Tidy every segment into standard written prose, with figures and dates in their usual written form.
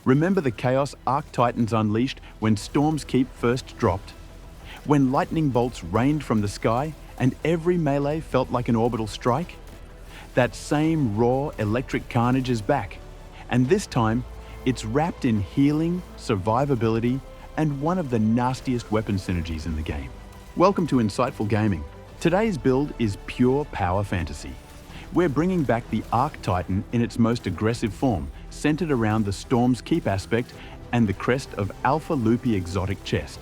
Remember the Chaos Arc Titans unleashed when Storm's Keep first dropped? When lightning bolts rained from the sky and every melee felt like an orbital strike? That same raw electric carnage is back, and this time it's wrapped in healing, survivability, and one of the nastiest weapon synergies in the game. Welcome to Insightful Gaming. Today's build is pure power fantasy. We're bringing back the Arc Titan in its most aggressive form, centered around the Storm's Keep aspect and the Crest of Alpha Lupi exotic chest.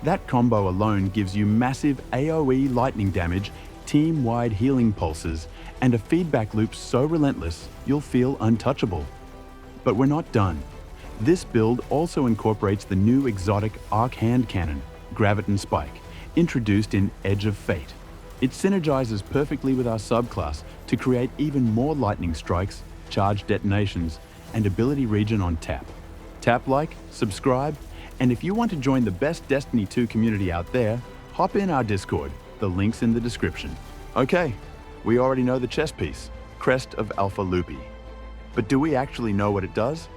That combo alone gives you massive AoE lightning damage, team-wide healing pulses, and a feedback loop so relentless you'll feel untouchable. But we're not done. This build also incorporates the new exotic Arc hand cannon, Graviton Spike, introduced in Edge of Fate. It synergizes perfectly with our subclass to create even more lightning strikes, charge detonations, and ability regen on tap. Tap like, subscribe, and if you want to join the best Destiny 2 community out there, hop in our Discord. The link's in the description. Okay, we already know the chess piece, Crest of Alpha Lupi. But do we actually know what it does?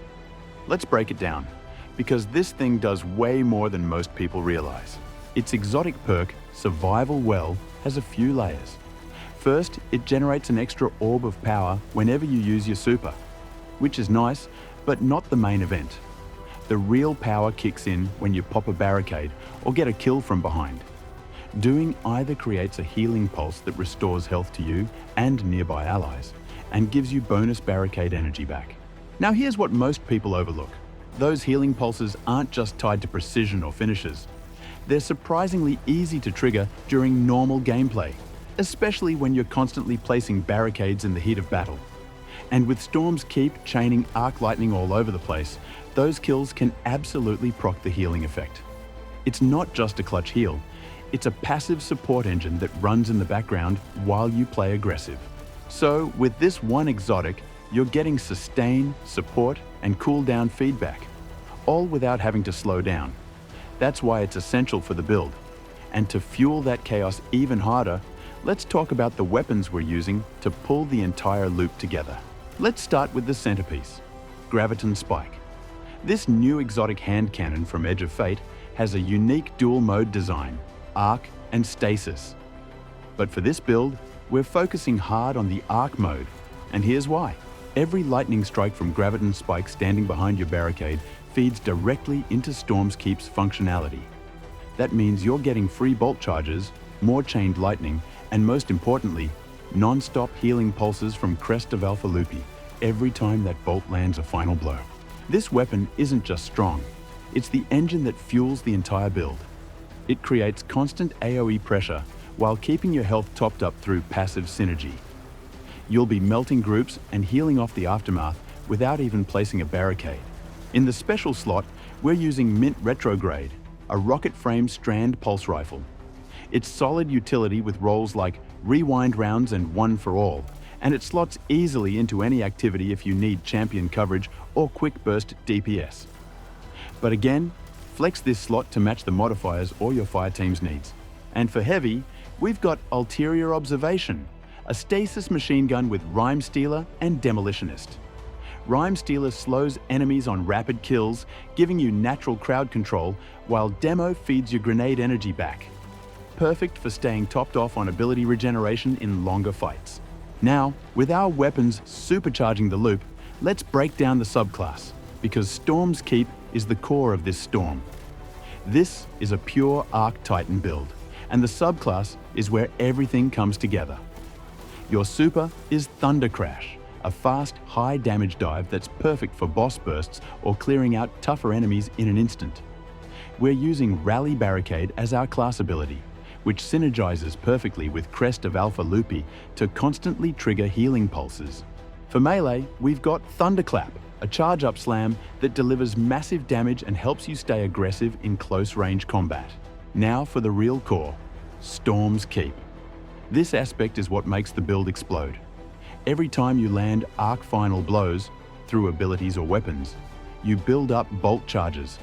Let's break it down, because this thing does way more than most people realize. Its exotic perk, Survival Well, has a few layers. First, it generates an extra orb of power whenever you use your super, which is nice, but not the main event. The real power kicks in when you pop a barricade or get a kill from behind. Doing either creates a healing pulse that restores health to you and nearby allies, and gives you bonus barricade energy back. Now here's what most people overlook. Those healing pulses aren't just tied to precision or finishes. They're surprisingly easy to trigger during normal gameplay, especially when you're constantly placing barricades in the heat of battle. And with Storm's Keep chaining arc lightning all over the place, those kills can absolutely proc the healing effect. It's not just a clutch heal, it's a passive support engine that runs in the background while you play aggressive. So with this one exotic, you're getting sustain, support, and cooldown feedback, all without having to slow down. That's why it's essential for the build. And to fuel that chaos even harder, let's talk about the weapons we're using to pull the entire loop together. Let's start with the centerpiece, Graviton Spike. This new exotic hand cannon from Edge of Fate has a unique dual mode design, Arc and Stasis. But for this build, we're focusing hard on the Arc mode, and here's why. Every lightning strike from Graviton Spike standing behind your barricade feeds directly into Storm's Keep's functionality. That means you're getting free bolt charges, more chained lightning, and most importantly, non-stop healing pulses from Crest of Alpha Lupi every time that bolt lands a final blow. This weapon isn't just strong, it's the engine that fuels the entire build. It creates constant AoE pressure while keeping your health topped up through passive synergy. You'll be melting groups and healing off the aftermath without even placing a barricade. In the special slot, we're using Mint Retrograde, a rocket-frame strand pulse rifle. It's solid utility with roles like rewind rounds and one for all, and it slots easily into any activity if you need champion coverage or quick burst DPS. But again, flex this slot to match the modifiers or your fire team's needs. And for heavy, we've got Ulterior Observation, a stasis machine gun with Rhyme Stealer and Demolitionist. Rhyme Stealer slows enemies on rapid kills, giving you natural crowd control, while Demo feeds your grenade energy back. Perfect for staying topped off on ability regeneration in longer fights. Now, with our weapons supercharging the loop, let's break down the subclass, because Storm's Keep is the core of this storm. This is a pure Arc Titan build, and the subclass is where everything comes together. Your super is Thundercrap, a fast, high damage dive that's perfect for boss bursts or clearing out tougher enemies in an instant. We're using Rally Barricade as our class ability, which synergizes perfectly with Crest of Alpha Lupi to constantly trigger healing pulses. For melee, we've got Thunderclap, a charge-up slam that delivers massive damage and helps you stay aggressive in close-range combat. Now for the real core, Storm's Keep. This aspect is what makes the build explode. Every time you land arc final blows, through abilities or weapons, you build up bolt charges.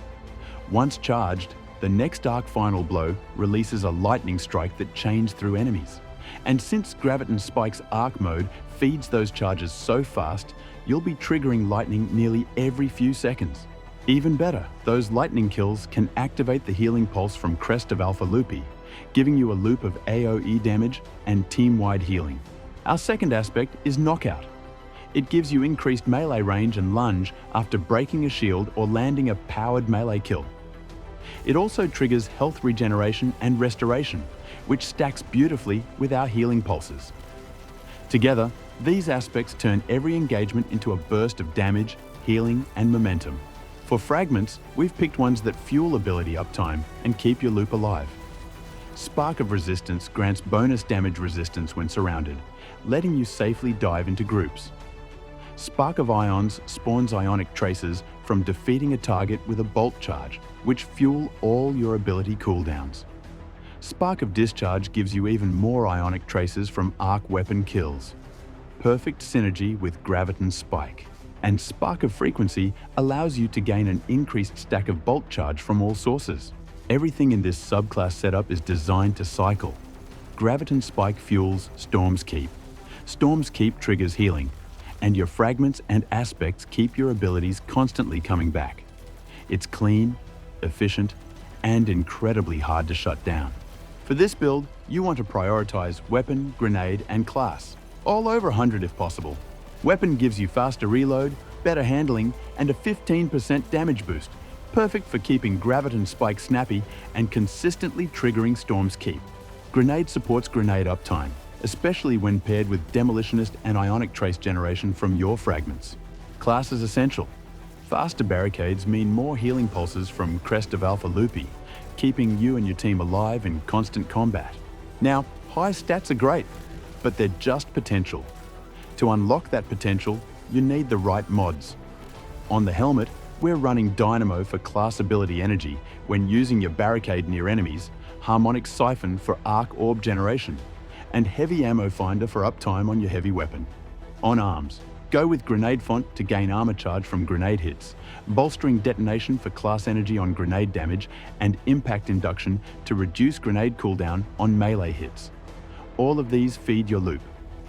Once charged, the next arc final blow releases a lightning strike that chains through enemies. And since Graviton Spike's arc mode feeds those charges so fast, you'll be triggering lightning nearly every few seconds. Even better, those lightning kills can activate the healing pulse from Crest of Alpha Lupi, giving you a loop of AoE damage and team-wide healing. Our second aspect is Knockout. It gives you increased melee range and lunge after breaking a shield or landing a powered melee kill. It also triggers health regeneration and restoration, which stacks beautifully with our healing pulses. Together, these aspects turn every engagement into a burst of damage, healing, and momentum. For Fragments, we've picked ones that fuel ability uptime and keep your loop alive. Spark of Resistance grants bonus damage resistance when surrounded, letting you safely dive into groups. Spark of Ions spawns Ionic Traces from defeating a target with a bolt charge, which fuel all your ability cooldowns. Spark of Discharge gives you even more Ionic Traces from arc weapon kills. Perfect synergy with Graviton Spike. And Spark of Frequency allows you to gain an increased stack of bolt charge from all sources. Everything in this subclass setup is designed to cycle. Graviton Spike fuels Storm's Keep. Storm's Keep triggers healing, and your fragments and aspects keep your abilities constantly coming back. It's clean, efficient, and incredibly hard to shut down. For this build, you want to prioritize weapon, grenade, and class, all over 100 if possible. Weapon gives you faster reload, better handling, and a 15% damage boost, perfect for keeping Graviton Spike snappy and consistently triggering Storm's Keep. Grenade supports grenade uptime, especially when paired with Demolitionist and Ionic Trace generation from your fragments. Class is essential. Faster barricades mean more healing pulses from Crest of Alpha Lupi, keeping you and your team alive in constant combat. Now, high stats are great, but they're just potential. To unlock that potential, you need the right mods. On the helmet, we're running Dynamo for class ability energy when using your Barricade near enemies, Harmonic Siphon for arc orb generation, and Heavy Ammo Finder for uptime on your heavy weapon. On arms, go with Grenade Font to gain armor charge from grenade hits, bolstering detonation for class energy on grenade damage, and impact induction to reduce grenade cooldown on melee hits. All of these feed your loop.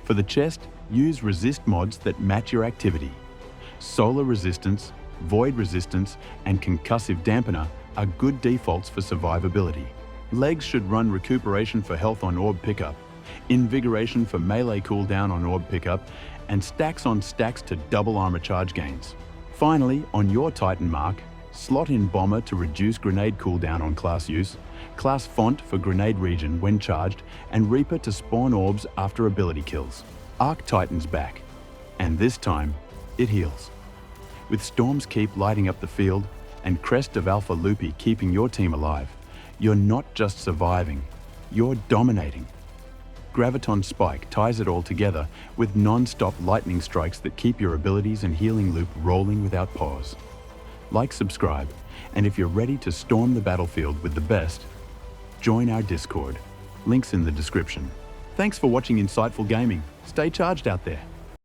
For the chest, use resist mods that match your activity. Solar Resistance, Void Resistance, and Concussive Dampener are good defaults for survivability. Legs should run Recuperation for health on orb pickup, Invigoration for melee cooldown on orb pickup, and stacks on stacks to double armor charge gains. Finally, on your Titan mark, slot in Bomber to reduce grenade cooldown on class use, class Font for grenade regen when charged, and Reaper to spawn orbs after ability kills. Arc Titan's back, and this time, it heals. With Storm's Keep lighting up the field and Crest of Alpha Lupi keeping your team alive, you're not just surviving, you're dominating. Graviton Spike ties it all together with non-stop lightning strikes that keep your abilities and healing loop rolling without pause. Like, subscribe, and if you're ready to storm the battlefield with the best, join our Discord. Links in the description. Thanks for watching Insightful Gaming. Stay charged out there.